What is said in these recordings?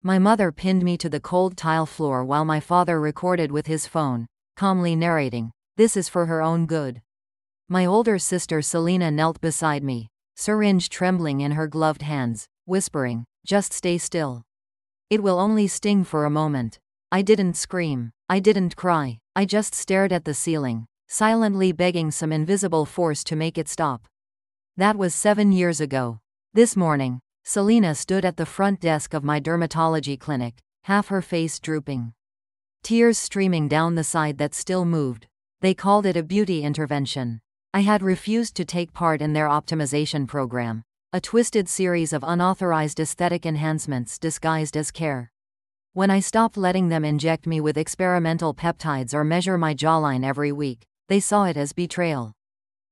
My mother pinned me to the cold tile floor while my father recorded with his phone, calmly narrating, "This is for her own good." My older sister Selena knelt beside me, syringe trembling in her gloved hands, whispering, "Just stay still. It will only sting for a moment." I didn't scream. I didn't cry. I just stared at the ceiling, silently begging some invisible force to make it stop. That was 7 years ago. This morning, Selena stood at the front desk of my dermatology clinic, half her face drooping. Tears streaming down the side that still moved. They called it a beauty intervention. I had refused to take part in their optimization program, a twisted series of unauthorized aesthetic enhancements disguised as care. When I stopped letting them inject me with experimental peptides or measure my jawline every week, they saw it as betrayal.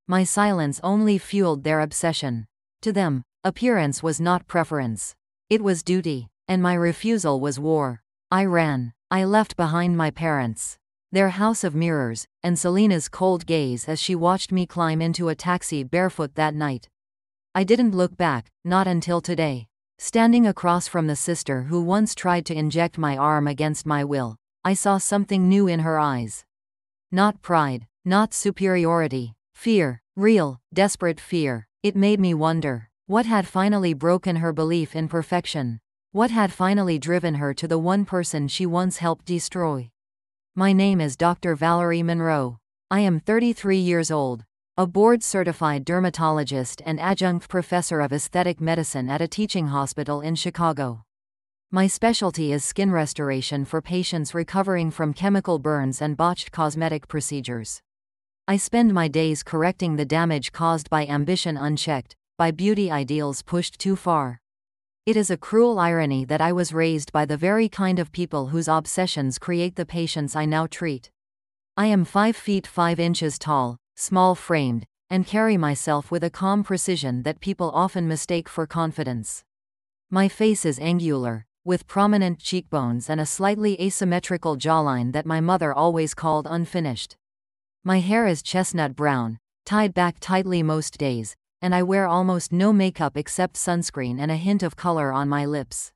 My silence only fueled their obsession. To them, appearance was not preference. It was duty, and my refusal was war. I ran. I left behind my parents, their house of mirrors, and Selena's cold gaze as she watched me climb into a taxi barefoot that night. I didn't look back, not until today. Standing across from the sister who once tried to inject my arm against my will, I saw something new in her eyes. Not pride, not superiority, fear, real, desperate fear. It made me wonder, what had finally broken her belief in perfection? What had finally driven her to the one person she once helped destroy? My name is Dr. Valerie Monroe. I am 33 years old, a board-certified dermatologist and adjunct professor of aesthetic medicine at a teaching hospital in Chicago. My specialty is skin restoration for patients recovering from chemical burns and botched cosmetic procedures. I spend my days correcting the damage caused by ambition unchecked, by beauty ideals pushed too far. It is a cruel irony that I was raised by the very kind of people whose obsessions create the patients I now treat. I am 5 feet 5 inches tall, small-framed, and carry myself with a calm precision that people often mistake for confidence. My face is angular, with prominent cheekbones and a slightly asymmetrical jawline that my mother always called unfinished. My hair is chestnut brown, tied back tightly most days, and I wear almost no makeup except sunscreen and a hint of color on my lips.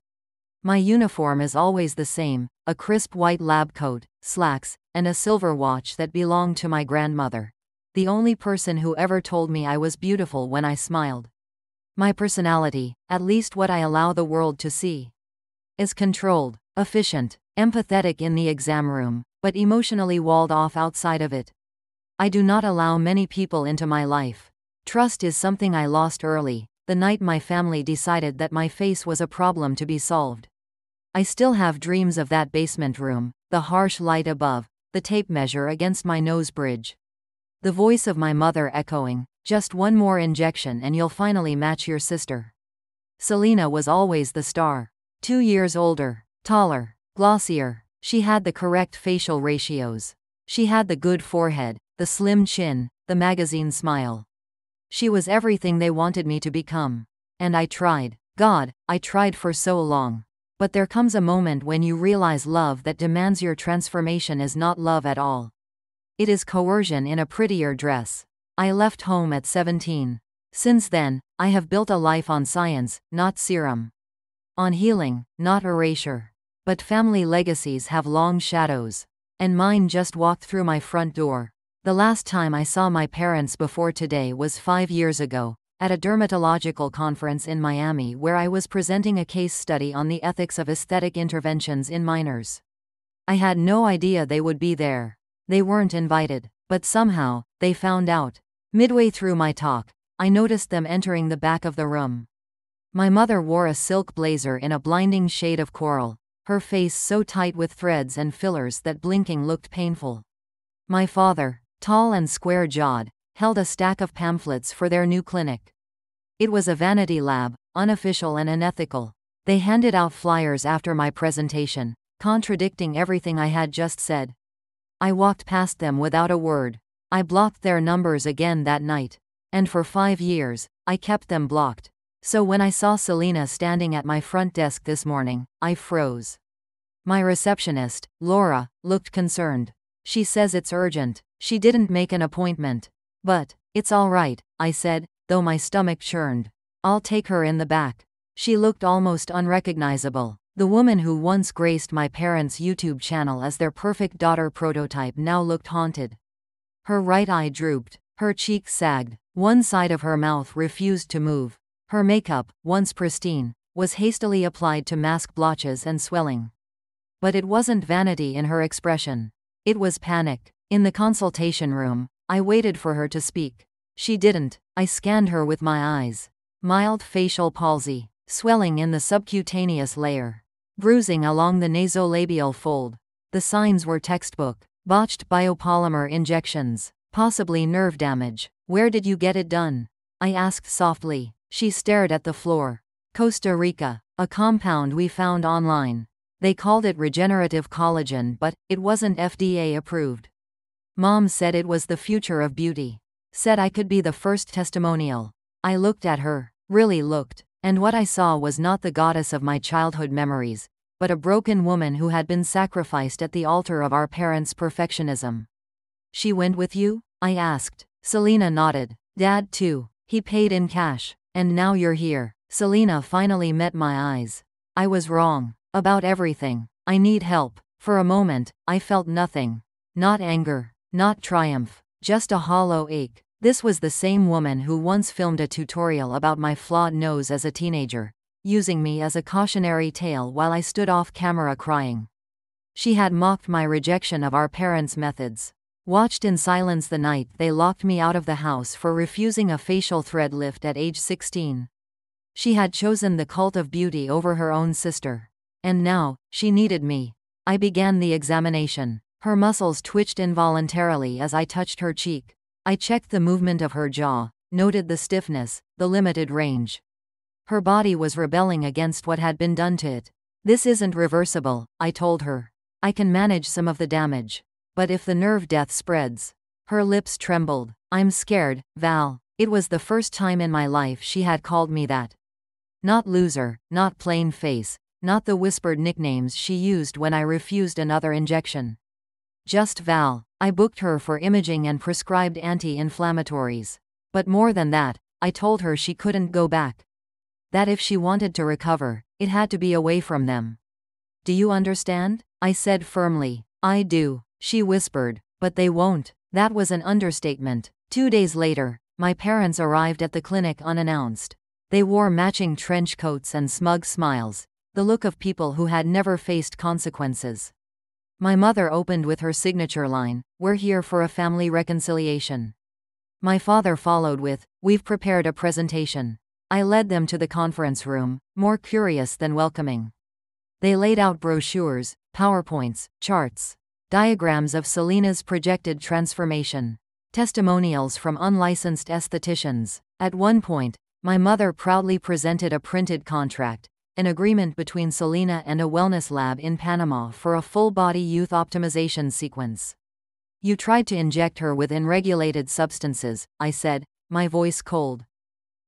My uniform is always the same, a crisp white lab coat, slacks, and a silver watch that belonged to my grandmother, the only person who ever told me I was beautiful when I smiled. My personality, at least what I allow the world to see, is controlled, efficient, empathetic in the exam room, but emotionally walled off outside of it. I do not allow many people into my life. Trust is something I lost early, the night my family decided that my face was a problem to be solved. I still have dreams of that basement room, the harsh light above, the tape measure against my nose bridge. The voice of my mother echoing, "Just one more injection and you'll finally match your sister." Selena was always the star. 2 years older, taller, glossier. She had the correct facial ratios. She had the good forehead, the slim chin, the magazine smile. She was everything they wanted me to become. And I tried. God, I tried for so long. But there comes a moment when you realize love that demands your transformation is not love at all. It is coercion in a prettier dress. I left home at 17. Since then, I have built a life on science, not serum. On healing, not erasure. But family legacies have long shadows. And mine just walked through my front door. The last time I saw my parents before today was 5 years ago, at a dermatological conference in Miami where I was presenting a case study on the ethics of aesthetic interventions in minors. I had no idea they would be there. They weren't invited, but somehow, they found out. Midway through my talk, I noticed them entering the back of the room. My mother wore a silk blazer in a blinding shade of coral, her face so tight with threads and fillers that blinking looked painful. My father, tall and square-jawed, held a stack of pamphlets for their new clinic. It was a vanity lab, unofficial and unethical. They handed out flyers after my presentation, contradicting everything I had just said. I walked past them without a word. I blocked their numbers again that night. And for 5 years, I kept them blocked. So when I saw Selena standing at my front desk this morning, I froze. My receptionist, Laura, looked concerned. She says it's urgent. She didn't make an appointment. But, it's all right, I said, though my stomach churned. I'll take her in the back. She looked almost unrecognizable. The woman who once graced my parents' YouTube channel as their perfect daughter prototype now looked haunted. Her right eye drooped, her cheek sagged, one side of her mouth refused to move. Her makeup, once pristine, was hastily applied to mask blotches and swelling. But it wasn't vanity in her expression. It was panic. In the consultation room, I waited for her to speak. She didn't. I scanned her with my eyes. Mild facial palsy, swelling in the subcutaneous layer, bruising along the nasolabial fold. The signs were textbook. Botched biopolymer injections, possibly nerve damage. Where did you get it done? I asked softly. She stared at the floor. Costa Rica, a compound we found online. They called it regenerative collagen, but it wasn't FDA approved. Mom said it was the future of beauty. Said I could be the first testimonial. I looked at her, really looked, and what I saw was not the goddess of my childhood memories, but a broken woman who had been sacrificed at the altar of our parents' perfectionism. She went with you? I asked. Selena nodded. Dad too. He paid in cash. And now you're here. Selena finally met my eyes. I was wrong. About everything. I need help. For a moment, I felt nothing. Not anger. Not triumph. Just a hollow ache. This was the same woman who once filmed a tutorial about my flawed nose as a teenager, using me as a cautionary tale while I stood off camera crying. She had mocked my rejection of our parents' methods. Watched in silence the night they locked me out of the house for refusing a facial thread lift at age 16. She had chosen the cult of beauty over her own sister. And now, she needed me. I began the examination. Her muscles twitched involuntarily as I touched her cheek. I checked the movement of her jaw, noted the stiffness, the limited range. Her body was rebelling against what had been done to it. This isn't reversible, I told her. I can manage some of the damage. But if the nerve death spreads. Her lips trembled. I'm scared, Val. It was the first time in my life she had called me that. Not loser, not plain face, not the whispered nicknames she used when I refused another injection. Just Val. I booked her for imaging and prescribed anti-inflammatories. But more than that, I told her she couldn't go back. That if she wanted to recover, it had to be away from them. Do you understand? I said firmly. I do, she whispered. But they won't. That was an understatement. 2 days later, my parents arrived at the clinic unannounced. They wore matching trench coats and smug smiles, the look of people who had never faced consequences. My mother opened with her signature line, "We're here for a family reconciliation." My father followed with, "We've prepared a presentation." I led them to the conference room, more curious than welcoming. They laid out brochures, PowerPoints, charts, diagrams of Selena's projected transformation, testimonials from unlicensed estheticians. At one point, my mother proudly presented a printed contract, an agreement between Selena and a wellness lab in Panama for a full-body youth optimization sequence. You tried to inject her with unregulated substances, I said, my voice cold.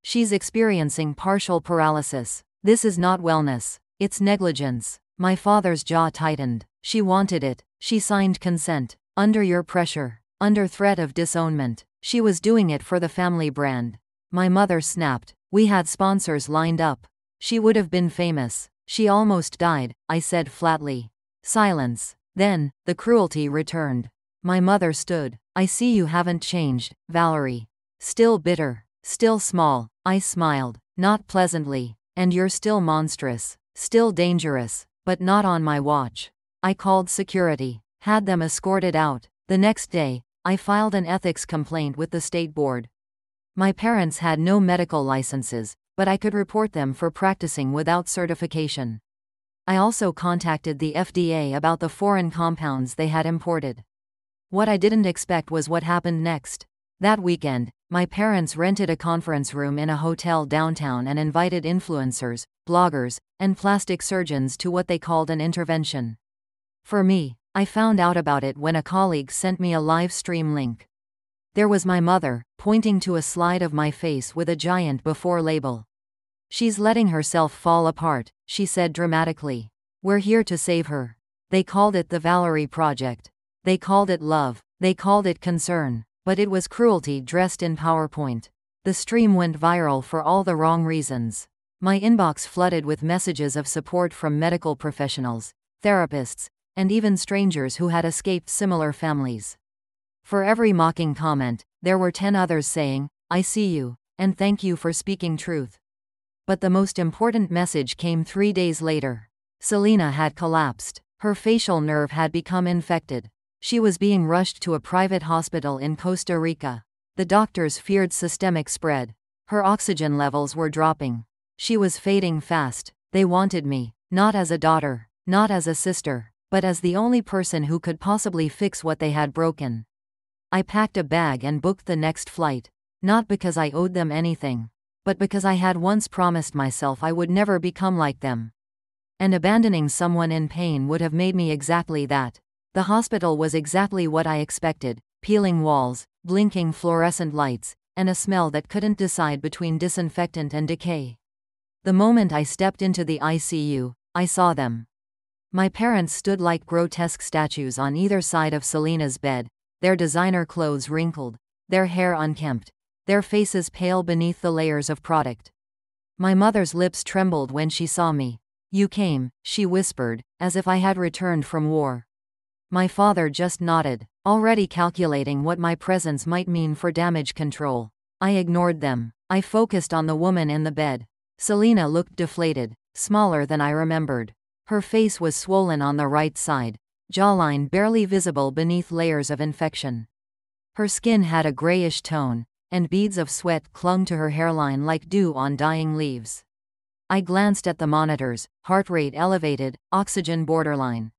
She's experiencing partial paralysis. This is not wellness. It's negligence. My father's jaw tightened. She wanted it. She signed consent. Under your pressure. Under threat of disownment. She was doing it for the family brand. My mother snapped. We had sponsors lined up. She would have been famous. She almost died, I said flatly. Silence. Then, the cruelty returned. My mother stood. I see you haven't changed, Valerie. Still bitter. Still small. I smiled. Not pleasantly. And you're still monstrous. Still dangerous. But not on my watch. I called security. Had them escorted out. The next day, I filed an ethics complaint with the state board. My parents had no medical licenses, but I could report them for practicing without certification. I also contacted the FDA about the foreign compounds they had imported. What I didn't expect was what happened next. That weekend, my parents rented a conference room in a hotel downtown and invited influencers, bloggers, and plastic surgeons to what they called an intervention. For me, I found out about it when a colleague sent me a live stream link. There was my mother, pointing to a slide of my face with a giant before label. She's letting herself fall apart, she said dramatically. We're here to save her. They called it the Valerie Project. They called it love. They called it concern. But it was cruelty dressed in PowerPoint. The stream went viral for all the wrong reasons. My inbox flooded with messages of support from medical professionals, therapists, and even strangers who had escaped similar families. For every mocking comment, there were 10 others saying, "I see you, and thank you for speaking truth." But the most important message came 3 days later. Selena had collapsed. Her facial nerve had become infected. She was being rushed to a private hospital in Costa Rica. The doctors feared systemic spread. Her oxygen levels were dropping. She was fading fast. They wanted me, not as a daughter, not as a sister, but as the only person who could possibly fix what they had broken. I packed a bag and booked the next flight, not because I owed them anything, but because I had once promised myself I would never become like them. And abandoning someone in pain would have made me exactly that. The hospital was exactly what I expected: peeling walls, blinking fluorescent lights, and a smell that couldn't decide between disinfectant and decay. The moment I stepped into the ICU, I saw them. My parents stood like grotesque statues on either side of Selena's bed, their designer clothes wrinkled, their hair unkempt, their faces pale beneath the layers of product. My mother's lips trembled when she saw me. "You came," she whispered, as if I had returned from war. My father just nodded, already calculating what my presence might mean for damage control. I ignored them. I focused on the woman in the bed. Selena looked deflated, smaller than I remembered. Her face was swollen on the right side, jawline barely visible beneath layers of infection. Her skin had a grayish tone, and beads of sweat clung to her hairline like dew on dying leaves. I glanced at the monitors, heart rate elevated, oxygen borderline.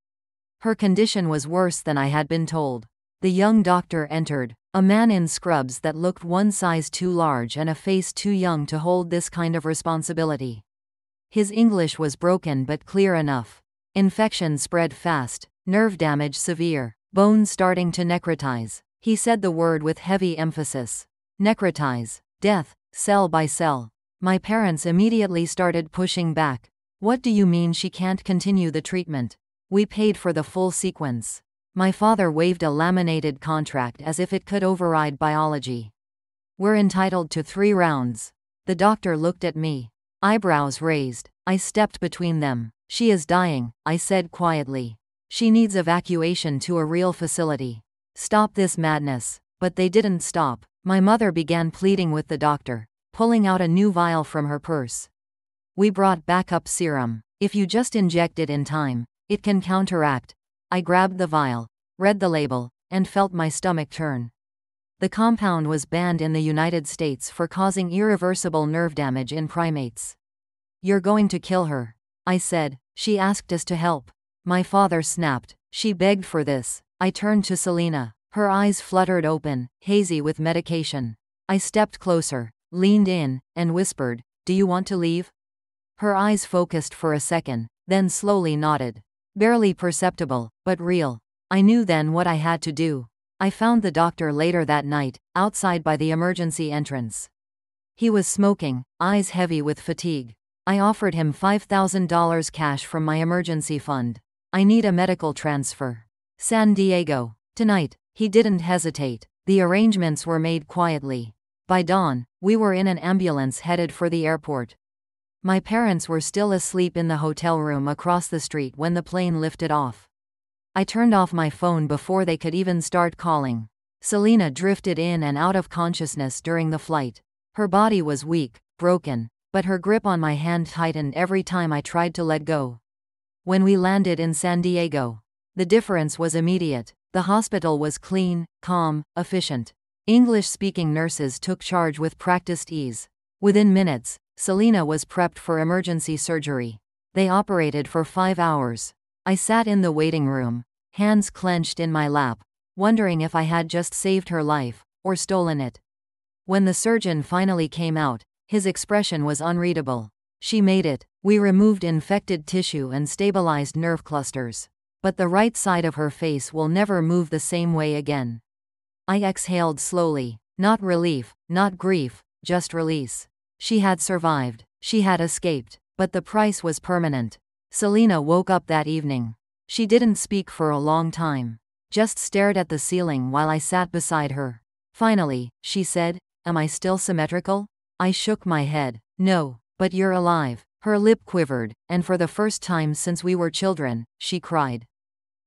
Her condition was worse than I had been told. The young doctor entered, a man in scrubs that looked one size too large and a face too young to hold this kind of responsibility. His English was broken but clear enough. Infection spread fast, nerve damage severe, bones starting to necrotize. He said the word with heavy emphasis. Necrotize. Death, cell by cell. My parents immediately started pushing back. "What do you mean she can't continue the treatment? We paid for the full sequence." My father waved a laminated contract as if it could override biology. "We're entitled to 3 rounds. The doctor looked at me. Eyebrows raised. I stepped between them. "She is dying," I said quietly. "She needs evacuation to a real facility. Stop this madness." But they didn't stop. My mother began pleading with the doctor, pulling out a new vial from her purse. "We brought backup serum. If you just inject it in time, it can counteract." I grabbed the vial, read the label, and felt my stomach turn. The compound was banned in the United States for causing irreversible nerve damage in primates. "You're going to kill her," I said. "She asked us to help." My father snapped. "She begged for this." I turned to Selena. Her eyes fluttered open, hazy with medication. I stepped closer, leaned in, and whispered, "Do you want to leave?" Her eyes focused for a second, then slowly nodded. Barely perceptible, but real. I knew then what I had to do. I found the doctor later that night, outside by the emergency entrance. He was smoking, eyes heavy with fatigue. I offered him $5,000 cash from my emergency fund. "I need a medical transfer. San Diego. Tonight." He didn't hesitate. The arrangements were made quietly. By dawn, we were in an ambulance headed for the airport. My parents were still asleep in the hotel room across the street when the plane lifted off. I turned off my phone before they could even start calling. Selena drifted in and out of consciousness during the flight. Her body was weak, broken, but her grip on my hand tightened every time I tried to let go. When we landed in San Diego, the difference was immediate. The hospital was clean, calm, efficient. English-speaking nurses took charge with practiced ease. Within minutes, Selena was prepped for emergency surgery. They operated for 5 hours. I sat in the waiting room, hands clenched in my lap, wondering if I had just saved her life, or stolen it. When the surgeon finally came out, his expression was unreadable. "She made it. We removed infected tissue and stabilized nerve clusters. But the right side of her face will never move the same way again." I exhaled slowly. Not relief, not grief, just release. She had survived. She had escaped. But the price was permanent. Selena woke up that evening. She didn't speak for a long time. Just stared at the ceiling while I sat beside her. Finally, she said, "Am I still symmetrical?" I shook my head. "No." But you're alive. Her lip quivered, and for the first time since we were children, she cried.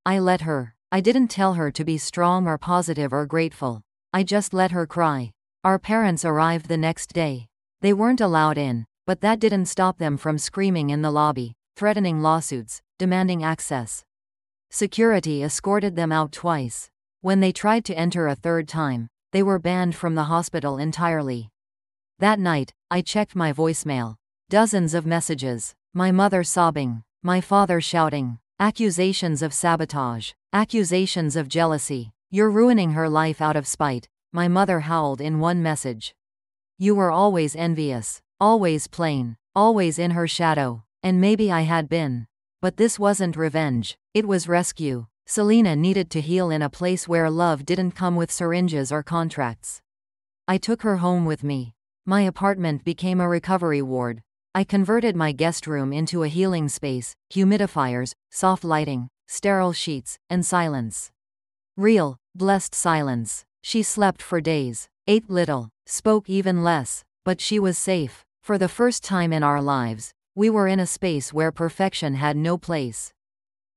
I let her. I didn't tell her to be strong or positive or grateful. I just let her cry. Our parents arrived the next day. They weren't allowed in, but that didn't stop them from screaming in the lobby, threatening lawsuits, demanding access. Security escorted them out twice. When they tried to enter a third time, they were banned from the hospital entirely. That night, I checked my voicemail. Dozens of messages. My mother sobbing. My father shouting. Accusations of sabotage. Accusations of jealousy. You're ruining her life out of spite, my mother howled in one message. You were always envious. Always plain. Always in her shadow. And maybe I had been. But this wasn't revenge. It was rescue. Selena needed to heal in a place where love didn't come with syringes or contracts. I took her home with me. My apartment became a recovery ward. I converted my guest room into a healing space, humidifiers, soft lighting, sterile sheets, and silence. Real, blessed silence. She slept for days, ate little, spoke even less, but she was safe. For the first time in our lives, we were in a space where perfection had no place.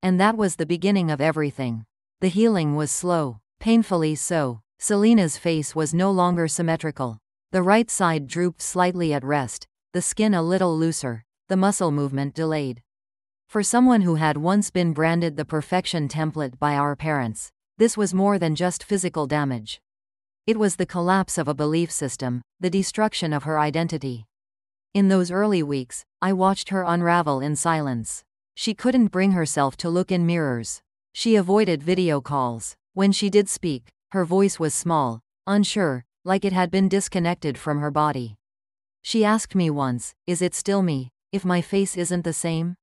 And that was the beginning of everything. The healing was slow, painfully so. Selena's face was no longer symmetrical. The right side drooped slightly at rest, the skin a little looser, the muscle movement delayed. For someone who had once been branded the perfection template by our parents, this was more than just physical damage. It was the collapse of a belief system, the destruction of her identity. In those early weeks, I watched her unravel in silence. She couldn't bring herself to look in mirrors. She avoided video calls. When she did speak, her voice was small, unsure, like it had been disconnected from her body. She asked me once, "Is it still me, if my face isn't the same?"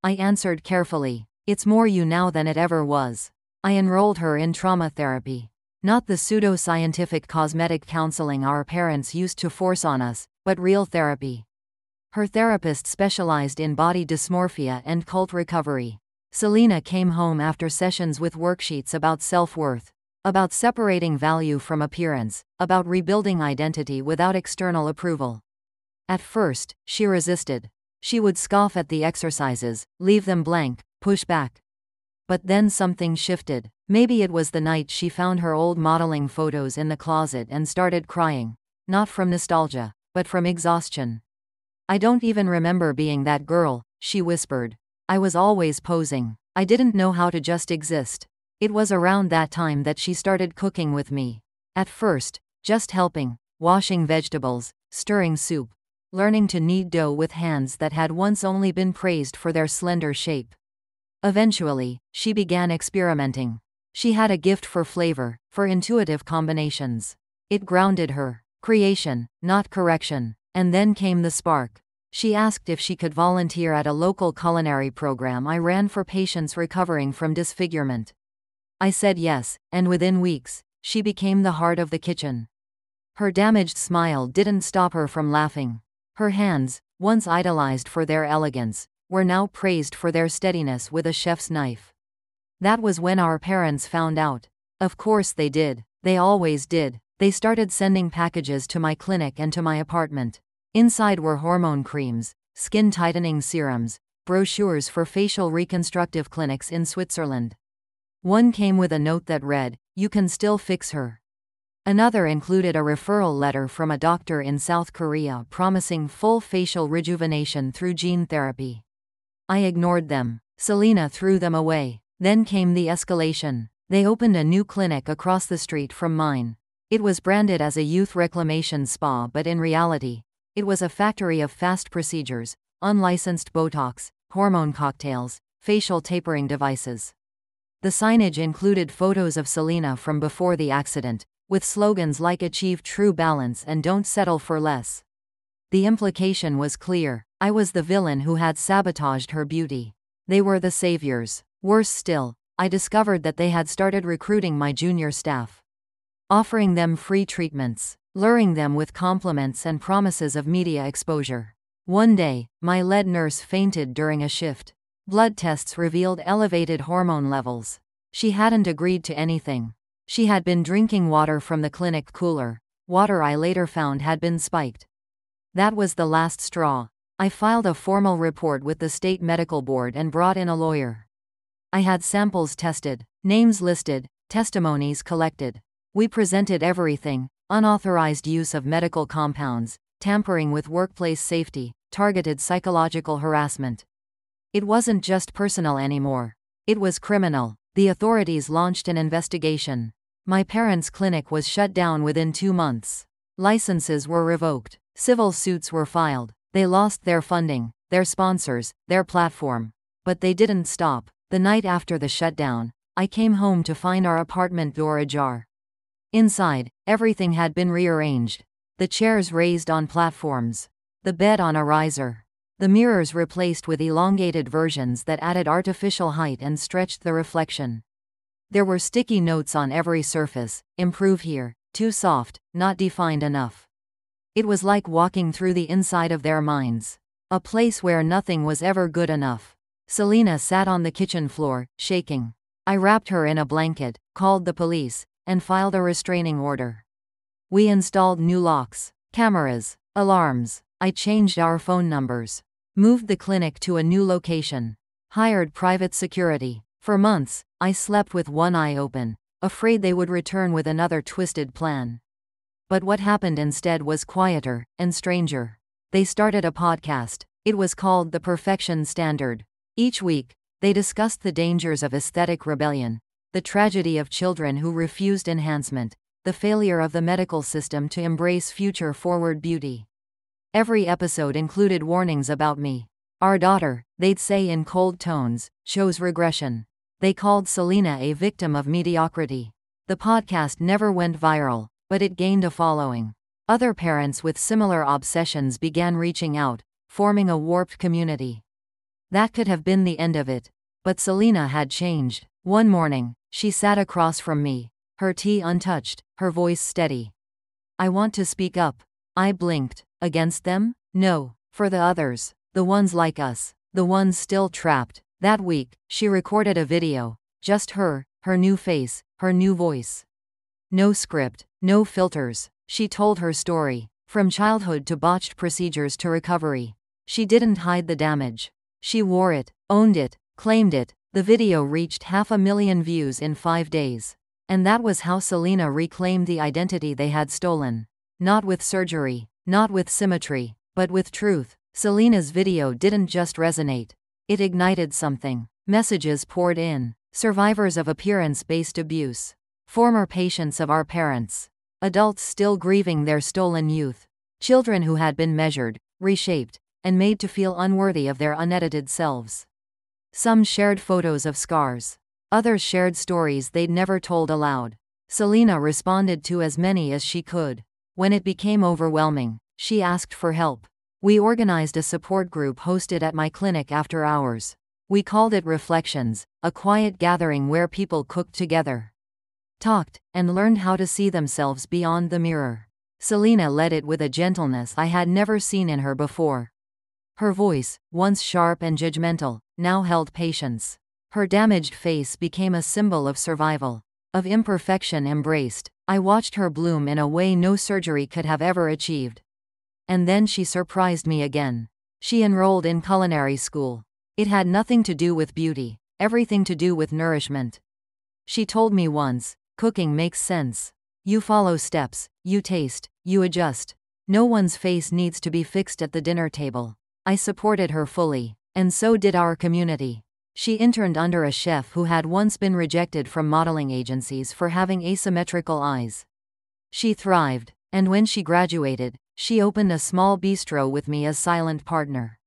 I answered carefully, "It's more you now than it ever was." I enrolled her in trauma therapy. Not the pseudo-scientific cosmetic counseling our parents used to force on us, but real therapy. Her therapist specialized in body dysmorphia and cult recovery. Selena came home after sessions with worksheets about self-worth, about separating value from appearance, about rebuilding identity without external approval. At first, she resisted. She would scoff at the exercises, leave them blank, push back. But then something shifted. Maybe it was the night she found her old modeling photos in the closet and started crying. Not from nostalgia, but from exhaustion. "I don't even remember being that girl," she whispered. "I was always posing. I didn't know how to just exist." It was around that time that she started cooking with me. At first, just helping, washing vegetables, stirring soup, learning to knead dough with hands that had once only been praised for their slender shape. Eventually, she began experimenting. She had a gift for flavor, for intuitive combinations. It grounded her. Creation, not correction. And then came the spark. She asked if she could volunteer at a local culinary program I ran for patients recovering from disfigurement. I said yes, and within weeks, she became the heart of the kitchen. Her damaged smile didn't stop her from laughing. Her hands, once idolized for their elegance, were now praised for their steadiness with a chef's knife. That was when our parents found out. Of course they did. They always did. They started sending packages to my clinic and to my apartment. Inside were hormone creams, skin-tightening serums, brochures for facial reconstructive clinics in Switzerland. One came with a note that read, "You can still fix her." Another included a referral letter from a doctor in South Korea promising full facial rejuvenation through gene therapy. I ignored them. Selena threw them away. Then came the escalation. They opened a new clinic across the street from mine. It was branded as a youth reclamation spa, but in reality, it was a factory of fast procedures, unlicensed Botox, hormone cocktails, facial tapering devices. The signage included photos of Selena from before the accident, with slogans like "Achieve true balance" and "Don't settle for less." The implication was clear. I was the villain who had sabotaged her beauty. They were the saviors. Worse still, I discovered that they had started recruiting my junior staff, offering them free treatments, luring them with compliments and promises of media exposure. One day, my lead nurse fainted during a shift. Blood tests revealed elevated hormone levels. She hadn't agreed to anything. She had been drinking water from the clinic cooler, water I later found had been spiked. That was the last straw. I filed a formal report with the state medical board and brought in a lawyer. I had samples tested, names listed, testimonies collected. We presented everything: unauthorized use of medical compounds, tampering with workplace safety, targeted psychological harassment. It wasn't just personal anymore. It was criminal. The authorities launched an investigation. My parents' clinic was shut down within 2 months. Licenses were revoked. Civil suits were filed. They lost their funding, their sponsors, their platform. But they didn't stop. The night after the shutdown, I came home to find our apartment door ajar. Inside, everything had been rearranged. The chairs raised on platforms. The bed on a riser. The mirrors replaced with elongated versions that added artificial height and stretched the reflection. There were sticky notes on every surface: improve here, too soft, not defined enough. It was like walking through the inside of their minds. A place where nothing was ever good enough. Selena sat on the kitchen floor, shaking. I wrapped her in a blanket, called the police, and filed a restraining order. We installed new locks, cameras, alarms. I changed our phone numbers. Moved the clinic to a new location. Hired private security. For months, I slept with one eye open, afraid they would return with another twisted plan. But what happened instead was quieter and stranger. They started a podcast. It was called The Perfection Standard. Each week, they discussed the dangers of aesthetic rebellion, the tragedy of children who refused enhancement, the failure of the medical system to embrace future-forward beauty. Every episode included warnings about me. Our daughter, they'd say in cold tones, shows regression. They called Selena a victim of mediocrity. The podcast never went viral, but it gained a following. Other parents with similar obsessions began reaching out, forming a warped community. That could have been the end of it. But Selena had changed. One morning, she sat across from me, her tea untouched, her voice steady. "I want to speak up." I blinked. Against them? No. For the others. The ones like us. The ones still trapped. That week, she recorded a video. Just her new face, her new voice. No script, no filters. She told her story. From childhood to botched procedures to recovery. She didn't hide the damage. She wore it, owned it, claimed it. The video reached 500,000 views in 5 days. And that was how Selena reclaimed the identity they had stolen. Not with surgery, not with symmetry, but with truth. Selena's video didn't just resonate. It ignited something. Messages poured in. Survivors of appearance-based abuse. Former patients of our parents. Adults still grieving their stolen youth. Children who had been measured, reshaped, and made to feel unworthy of their unedited selves. Some shared photos of scars. Others shared stories they'd never told aloud. Selena responded to as many as she could. When it became overwhelming, she asked for help. We organized a support group hosted at my clinic after hours. We called it Reflections, a quiet gathering where people cooked together, talked, and learned how to see themselves beyond the mirror. Selena led it with a gentleness I had never seen in her before. Her voice, once sharp and judgmental, now held patience. Her damaged face became a symbol of survival, of imperfection embraced. I watched her bloom in a way no surgery could have ever achieved. And then she surprised me again. She enrolled in culinary school. It had nothing to do with beauty, everything to do with nourishment. She told me once, "Cooking makes sense. You follow steps, you taste, you adjust. No one's face needs to be fixed at the dinner table." I supported her fully, and so did our community. She interned under a chef who had once been rejected from modeling agencies for having asymmetrical eyes. She thrived, and when she graduated, she opened a small bistro with me as silent partner.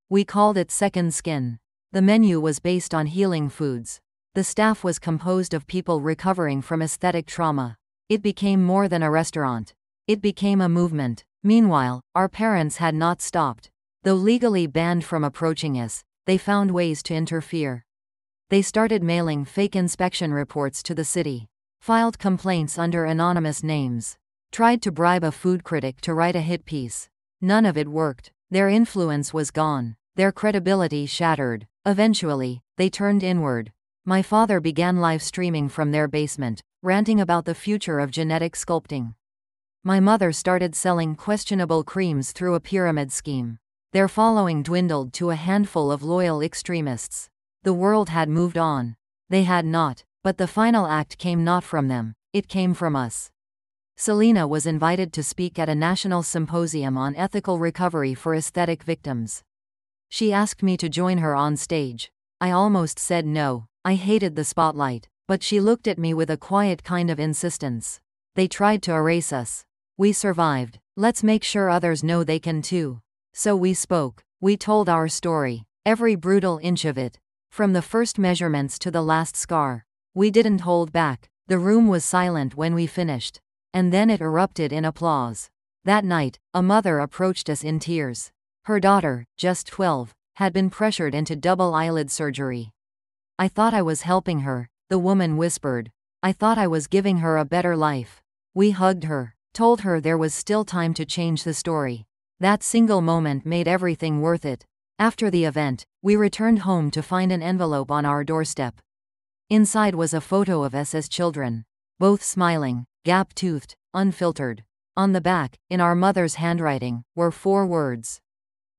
We called it Second Skin. The menu was based on healing foods. The staff was composed of people recovering from aesthetic trauma. It became more than a restaurant. It became a movement. Meanwhile, our parents had not stopped. Though legally banned from approaching us, they found ways to interfere. They started mailing fake inspection reports to the city, filed complaints under anonymous names, tried to bribe a food critic to write a hit piece. None of it worked. Their influence was gone. Their credibility shattered. Eventually, they turned inward. My father began live streaming from their basement, ranting about the future of genetic sculpting. My mother started selling questionable creams through a pyramid scheme. Their following dwindled to a handful of loyal extremists. The world had moved on. They had not, but the final act came not from them, it came from us. Selena was invited to speak at a national symposium on ethical recovery for aesthetic victims. She asked me to join her on stage. I almost said no. I hated the spotlight, but she looked at me with a quiet kind of insistence. They tried to erase us. We survived. Let's make sure others know they can too. So we spoke. We told our story. Every brutal inch of it. From the first measurements to the last scar. We didn't hold back. The room was silent when we finished. And then it erupted in applause. That night, a mother approached us in tears. Her daughter, just 12, had been pressured into double eyelid surgery. I thought I was helping her, the woman whispered. I thought I was giving her a better life. We hugged her, told her there was still time to change the story. That single moment made everything worth it. After the event, we returned home to find an envelope on our doorstep. Inside was a photo of us as children. Both smiling, gap-toothed, unfiltered. On the back, in our mother's handwriting, were 4 words.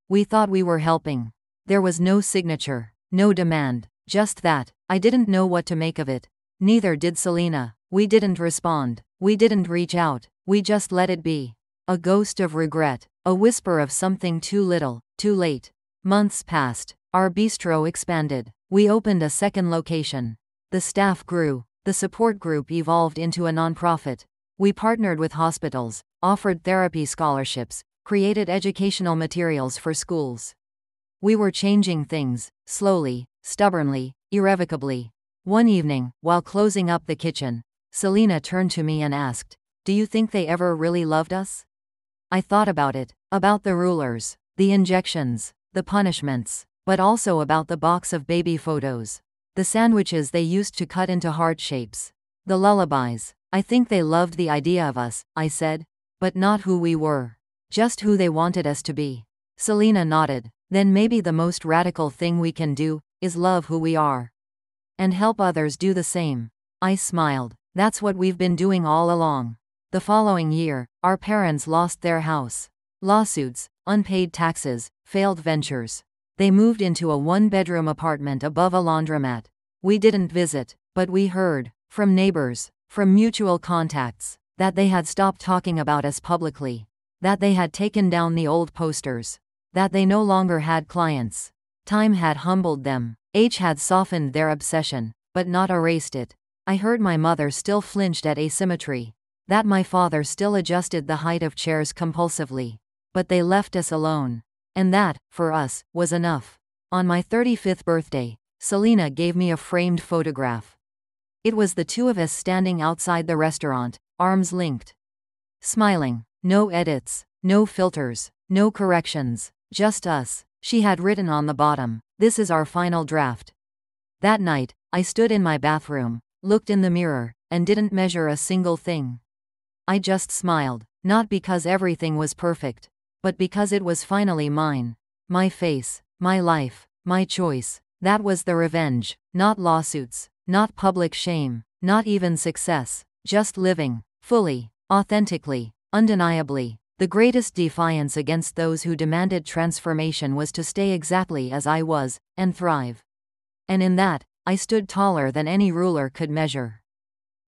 We thought we were helping. There was no signature, no demand, just that. I didn't know what to make of it. Neither did Selena. We didn't respond. We didn't reach out. We just let it be. A ghost of regret. A whisper of something too little, too late. Months passed. Our bistro expanded. We opened a second location. The staff grew. The support group evolved into a nonprofit. We partnered with hospitals, offered therapy scholarships, created educational materials for schools. We were changing things, slowly, stubbornly, irrevocably. One evening, while closing up the kitchen, Selena turned to me and asked, "Do you think they ever really loved us?" I thought about it, about the rulers, the injections, the punishments, but also about the box of baby photos, the sandwiches they used to cut into heart shapes, the lullabies. I think they loved the idea of us, I said, but not who we were. Just who they wanted us to be. Selena nodded. Then maybe the most radical thing we can do is love who we are. And help others do the same. I smiled. That's what we've been doing all along. The following year, our parents lost their house. Lawsuits, unpaid taxes, failed ventures. They moved into a 1-bedroom apartment above a laundromat. We didn't visit, but we heard, from neighbors, from mutual contacts, that they had stopped talking about us publicly. That they had taken down the old posters. That they no longer had clients. Time had humbled them. Age had softened their obsession, but not erased it. I heard my mother still flinched at asymmetry. That my father still adjusted the height of chairs compulsively. But they left us alone. And that, for us, was enough. On my 35th birthday, Selena gave me a framed photograph. It was the two of us standing outside the restaurant, arms linked. Smiling. No edits, no filters, no corrections, just us. She had written on the bottom, "This is our final draft." That night, I stood in my bathroom, looked in the mirror, and didn't measure a single thing. I just smiled, not because everything was perfect, but because it was finally mine. My face, my life, my choice. That was the revenge, not lawsuits, not public shame, not even success, just living, fully, authentically. Undeniably, the greatest defiance against those who demanded transformation was to stay exactly as I was, and thrive. And in that, I stood taller than any ruler could measure.